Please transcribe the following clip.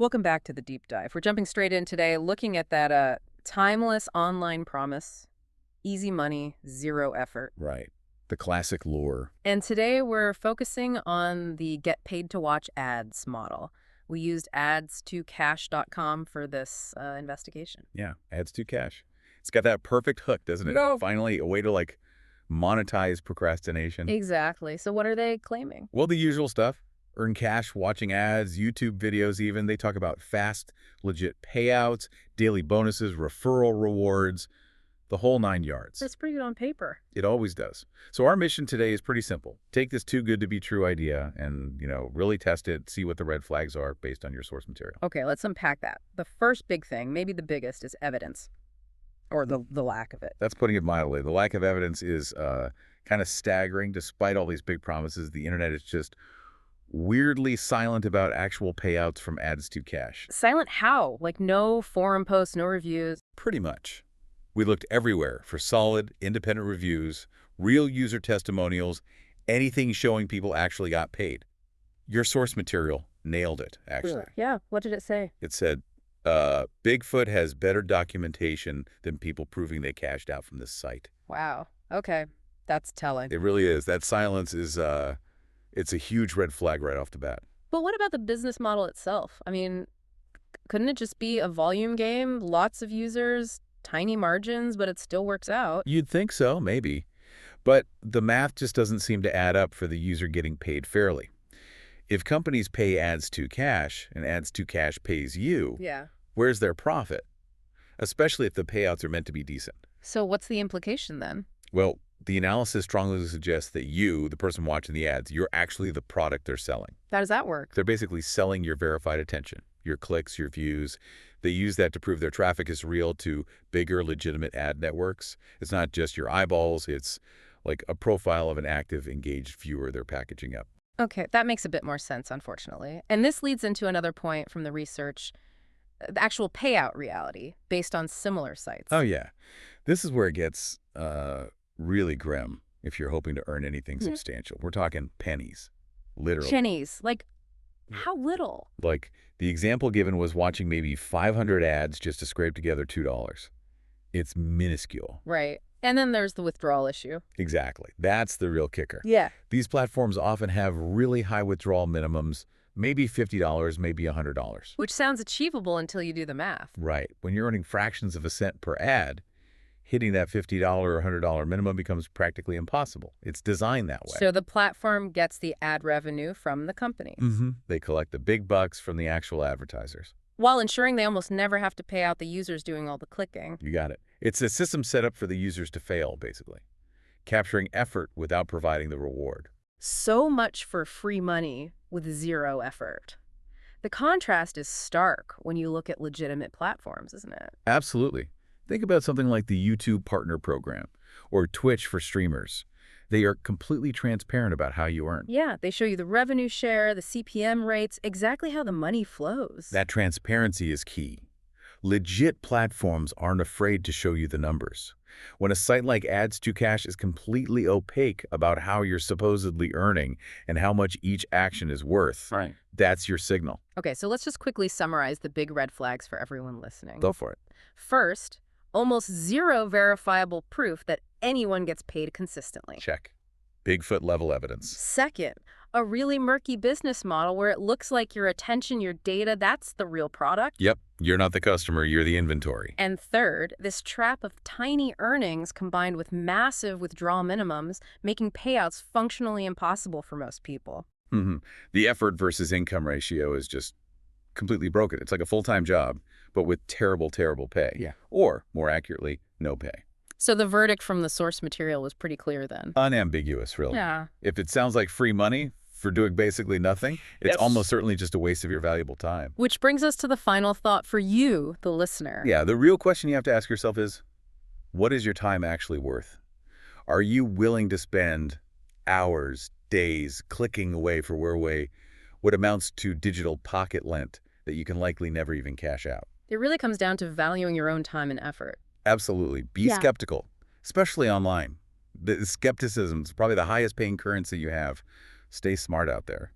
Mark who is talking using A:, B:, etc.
A: Welcome back to the deep dive. We're jumping straight in today, looking at that timeless online promise, easy money, zero effort.
B: Right. The classic lure.
A: And today we're focusing on the get paid to watch ads model. We used Ads2Cash.com for this investigation.
B: Yeah. Ads2Cash. It's got that perfect hook, doesn't it?
A: No.
B: Finally, a way to monetize procrastination.
A: Exactly. So what are they claiming?
B: Well, the usual stuff. Earn cash watching ads, YouTube videos even. They talk about fast, legit payouts, daily bonuses, referral rewards, the whole 9 yards.
A: That's pretty good on paper.
B: It always does. So our mission today is pretty simple. Take this too good to be true idea and, really test it, see what the red flags are based on your source material.
A: Okay, let's unpack that. The first big thing, maybe the biggest, is evidence. Or the lack of it.
B: That's putting it mildly. The lack of evidence is kind of staggering. Despite all these big promises, the internet is just weirdly silent about actual payouts from Ads2Cash.
A: Silent how? Like no forum posts, no reviews?
B: Pretty much. We looked everywhere for solid, independent reviews, real user testimonials, anything showing people actually got paid. Your source material nailed it, actually.
A: Yeah, what did it say?
B: It said, Bigfoot has better documentation than people proving they cashed out from this site.
A: Wow. Okay. That's telling.
B: It really is. That silence is, it's a huge red flag right off the bat.
A: But what about the business model itself? I mean, couldn't it just be a volume game? Lots of users, tiny margins, but it still works out.
B: You'd think so, maybe. But the math just doesn't seem to add up for the user getting paid fairly. If companies pay Ads2Cash and Ads2Cash pays you, where's their profit? Especially if the payouts are meant to be decent.
A: So what's the implication then?
B: Well, the analysis strongly suggests that you, the person watching the ads, you're actually the product they're selling.
A: How does that work?
B: They're basically selling your verified attention, your clicks, your views. They use that to prove their traffic is real to bigger, legitimate ad networks. It's not just your eyeballs. It's like a profile of an active, engaged viewer they're packaging up.
A: Okay, that makes a bit more sense, unfortunately. And this leads into another point from the research, the actual payout reality based on similar sites.
B: Oh, yeah. This is where it gets really grim if you're hoping to earn anything substantial. We're talking pennies, literally.
A: Pennies. Like, how little?
B: Like, the example given was watching maybe 500 ads just to scrape together $2. It's minuscule.
A: Right. And then there's the withdrawal issue.
B: Exactly. That's the real kicker.
A: Yeah.
B: These platforms often have really high withdrawal minimums, maybe $50, maybe $100.
A: Which sounds achievable until you do the math.
B: Right. When you're earning fractions of a cent per ad, hitting that $50 or $100 minimum becomes practically impossible. It's designed that way.
A: So the platform gets the ad revenue from the company.
B: They collect the big bucks from the actual advertisers.
A: While ensuring they almost never have to pay out the users doing all the clicking.
B: You got it. It's a system set up for the users to fail, basically. Capturing effort without providing the reward.
A: So much for free money with zero effort. The contrast is stark when you look at legitimate platforms, isn't it?
B: Absolutely. Think about something like the YouTube Partner Program or Twitch for streamers. They are completely transparent about how you earn.
A: Yeah, they show you the revenue share, the CPM rates, exactly how the money flows.
B: That transparency is key. Legit platforms aren't afraid to show you the numbers. When a site like Ads2Cash is completely opaque about how you're supposedly earning and how much each action is worth, that's your signal.
A: Okay, so let's just quickly summarize the big red flags for everyone listening.
B: Go for it.
A: First, almost zero verifiable proof that anyone gets paid consistently.
B: Check. Bigfoot level evidence.
A: Second, a really murky business model where it looks like your attention, your data, that's the real product.
B: Yep. You're not the customer, you're the inventory.
A: And third, this trap of tiny earnings combined with massive withdrawal minimums, making payouts functionally impossible for most people.
B: The effort versus income ratio is just completely broken. It's like a full-time job, but with terrible, terrible pay.
A: Yeah.
B: Or, more accurately, no pay.
A: So the verdict from the source material was pretty clear then.
B: Unambiguous, really.
A: Yeah.
B: If it sounds like free money for doing basically nothing, it's almost certainly just a waste of your valuable time.
A: Which brings us to the final thought for you, the listener.
B: Yeah, the real question you have to ask yourself is, what is your time actually worth? Are you willing to spend hours, days, clicking away for what amounts to digital pocket lint that you can likely never even cash out?
A: It really comes down to valuing your own time and effort.
B: Absolutely. Be skeptical, especially online. The skepticism is probably the highest paying currency you have. Stay smart out there.